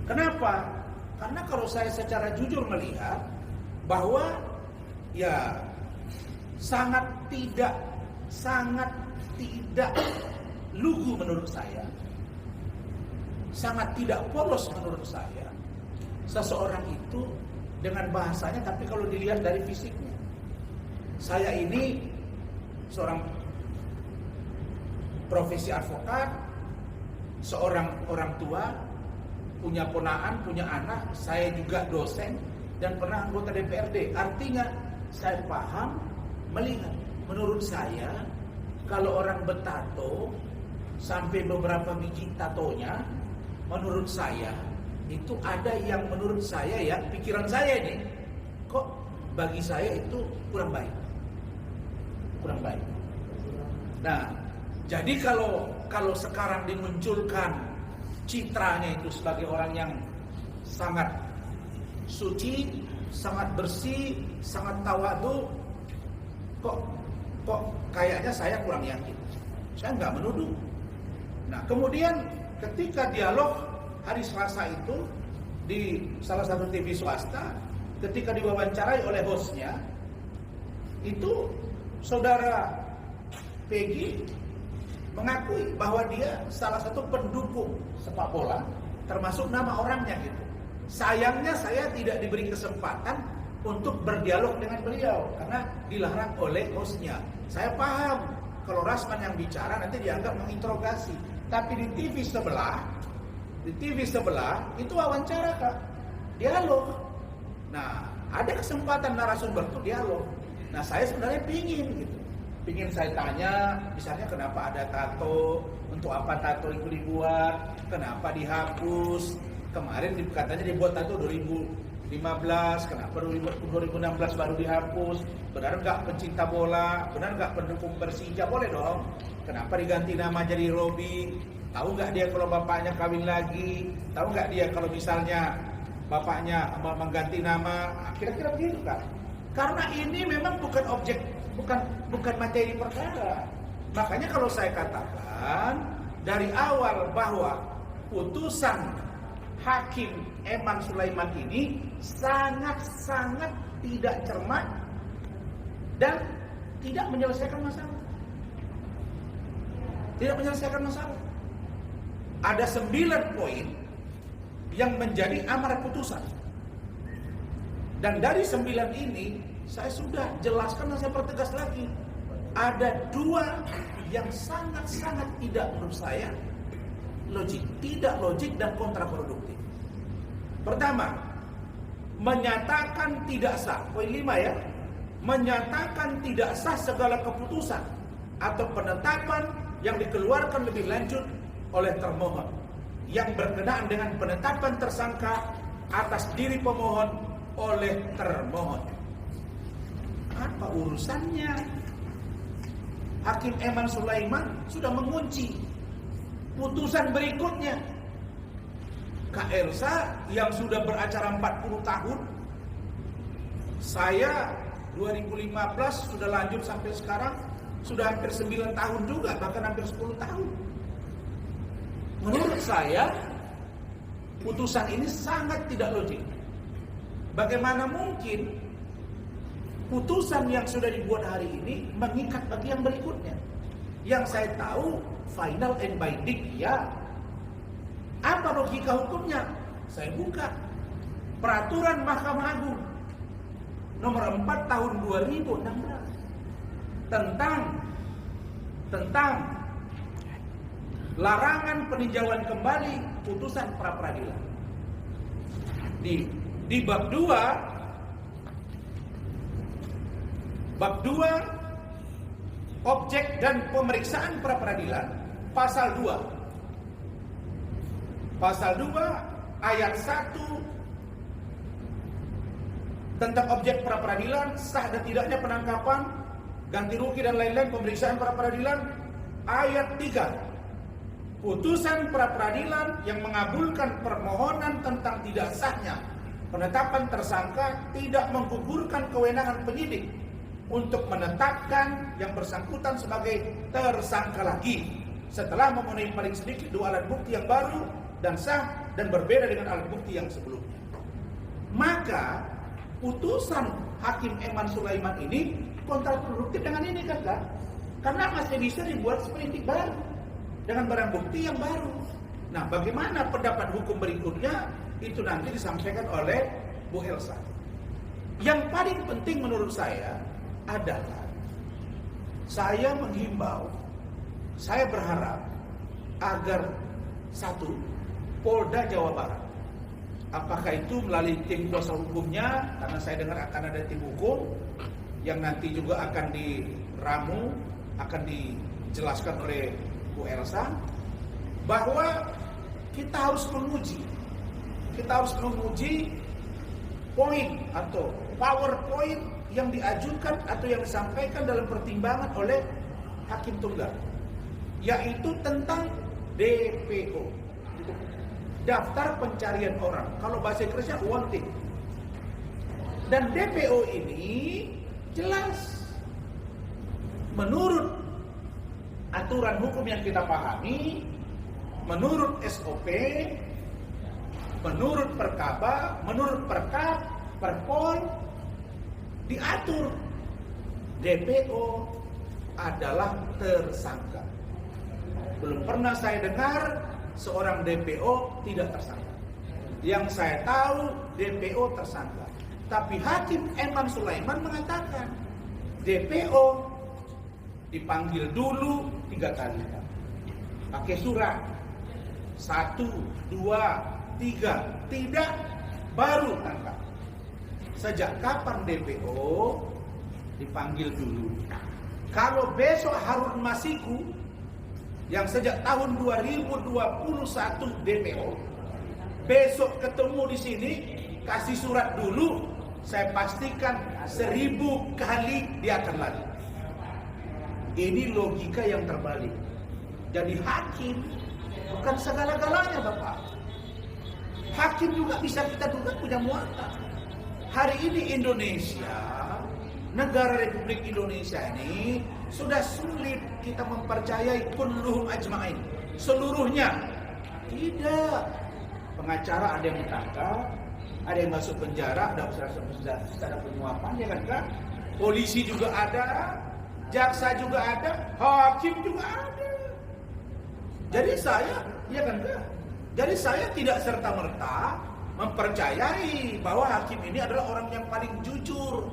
Kenapa? Karena kalau saya secara jujur melihat bahwa ya sangat tidak lugu menurut saya, sangat tidak polos menurut saya seseorang itu dengan bahasanya, tapi kalau dilihat dari fisiknya. Saya ini seorang profesi advokat, seorang orang tua, punya ponakan, punya anak, saya juga dosen dan pernah anggota DPRD. Artinya saya paham, melihat. Menurut saya kalau orang bertato sampai beberapa biji tatonya, menurut saya itu ada yang menurut saya ya, pikiran saya ini kok bagi saya itu kurang baik. Nah, jadi kalau sekarang dimunculkan citranya itu sebagai orang yang sangat suci, sangat bersih, sangat tawadu, kok kayaknya saya kurang yakin. Saya nggak menuduh. Nah, kemudian ketika dialog hari Selasa itu di salah satu TV swasta, ketika diwawancarai oleh hostnya, itu saudara Peggy mengakui bahwa dia salah satu pendukung sepak bola, termasuk nama orangnya gitu. Sayangnya saya tidak diberi kesempatan untuk berdialog dengan beliau karena dilarang oleh hostnya. Saya paham kalau Rasman yang bicara nanti dianggap menginterogasi, tapi di TV sebelah itu wawancara Kak, dialog. Nah, ada kesempatan narasumber itu dialog. Nah, saya sebenarnya pingin saya tanya, misalnya kenapa ada tato, untuk apa tato itu dibuat, kenapa dihapus, kemarin katanya dibuat tato 2015, kenapa 2016 baru dihapus, benar nggak pencinta bola, benar nggak pendukung Persija, boleh dong, kenapa diganti nama jadi Robi, tahu nggak dia kalau bapaknya kawin lagi, tahu nggak dia kalau misalnya bapaknya mengganti nama, kira-kira begitu Kak. Karena ini memang bukan objek, bukan materi perkara. Makanya kalau saya katakan dari awal bahwa putusan Hakim Eman Sulaiman ini sangat-sangat tidak cermat dan tidak menyelesaikan masalah. Ada 9 poin yang menjadi amar putusan. Dan dari 9 ini saya sudah jelaskan dan saya pertegas lagi. Ada 2 yang sangat-sangat tidak menurut saya tidak logik dan kontraproduktif. Pertama, menyatakan tidak sah. Poin 5 ya. Menyatakan tidak sah segala keputusan atau penetapan yang dikeluarkan lebih lanjut oleh termohon yang berkenaan dengan penetapan tersangka atas diri pemohon oleh termohon. Apa urusannya? Hakim Eman Sulaiman sudah mengunci putusan berikutnya. Kak Elsa yang sudah beracara 40 tahun, saya 2015 sudah lanjut sampai sekarang, sudah hampir 9 tahun juga, bahkan hampir 10 tahun. Menurut saya putusan ini sangat tidak logik. Bagaimana mungkin putusan yang sudah dibuat hari ini mengikat bagi yang berikutnya? Yang saya tahu final and binding ya. Apa logika hukumnya? Saya buka Peraturan Mahkamah Agung nomor 4 tahun 2016 tentang larangan peninjauan kembali putusan pra peradilan. Di bab 2 objek dan pemeriksaan pra peradilan, pasal 2 ayat 1 tentang objek pra peradilan, sah dan tidaknya penangkapan, ganti rugi dan lain-lain pemeriksaan pra peradilan. Ayat 3, putusan pra peradilan yang mengabulkan permohonan tentang tidak sahnya penetapan tersangka tidak menggugurkan kewenangan penyidik untuk menetapkan yang bersangkutan sebagai tersangka lagi setelah memenuhi paling sedikit 2 alat bukti yang baru dan sah dan berbeda dengan alat bukti yang sebelumnya. Maka putusan Hakim Eman Sulaiman ini kontraproduktif dengan ini kan, Kak? Karena masih bisa dibuat sprindik baru dengan barang bukti yang baru. Nah, bagaimana pendapat hukum berikutnya itu nanti disampaikan oleh Bu Elsa. Yang paling penting menurut saya adalah saya menghimbau, saya berharap agar satu, Polda Jawa Barat, apakah itu melalui tim kuasa hukumnya, karena saya dengar akan ada tim hukum yang nanti juga akan diramu, akan dijelaskan oleh Bu Elsa, bahwa kita harus menguji poin atau PowerPoint yang diajukan atau yang disampaikan dalam pertimbangan oleh Hakim Tunggal, yaitu tentang DPO, daftar pencarian orang, kalau bahasa Inggrisnya wanted. Dan DPO ini jelas menurut aturan hukum yang kita pahami, menurut SOP, menurut Perkaba, menurut Perkap, Perpol, diatur DPO adalah tersangka. Belum pernah saya dengar seorang DPO tidak tersangka. Yang saya tahu DPO tersangka. Tapi Hakim Eman Sulaiman mengatakan DPO dipanggil dulu 3 kali. Pakai surat 1, 2, 3, tidak, baru tangkap. Sejak kapan DPO dipanggil dulu? Kalau besok Harun Masiku yang sejak tahun 2021 DPO, besok ketemu di sini kasih surat dulu, saya pastikan 1000 kali dia akan lari. Ini logika yang terbalik. Jadi hakim bukan segala-galanya, Bapak. Hakim juga bisa kita duga punya muatan. Hari ini Indonesia, negara Republik Indonesia ini sudah sulit kita mempercayai kulluhum ajma'in, seluruhnya. Tidak. Pengacara ada yang ditangkap, ada yang masuk penjara, ada penyuapan, ya kan, Kak? Polisi juga ada, jaksa juga ada, hakim juga ada. Jadi saya, ya kan, Kak? Jadi saya tidak serta-merta mempercayai bahwa hakim ini adalah orang yang paling jujur,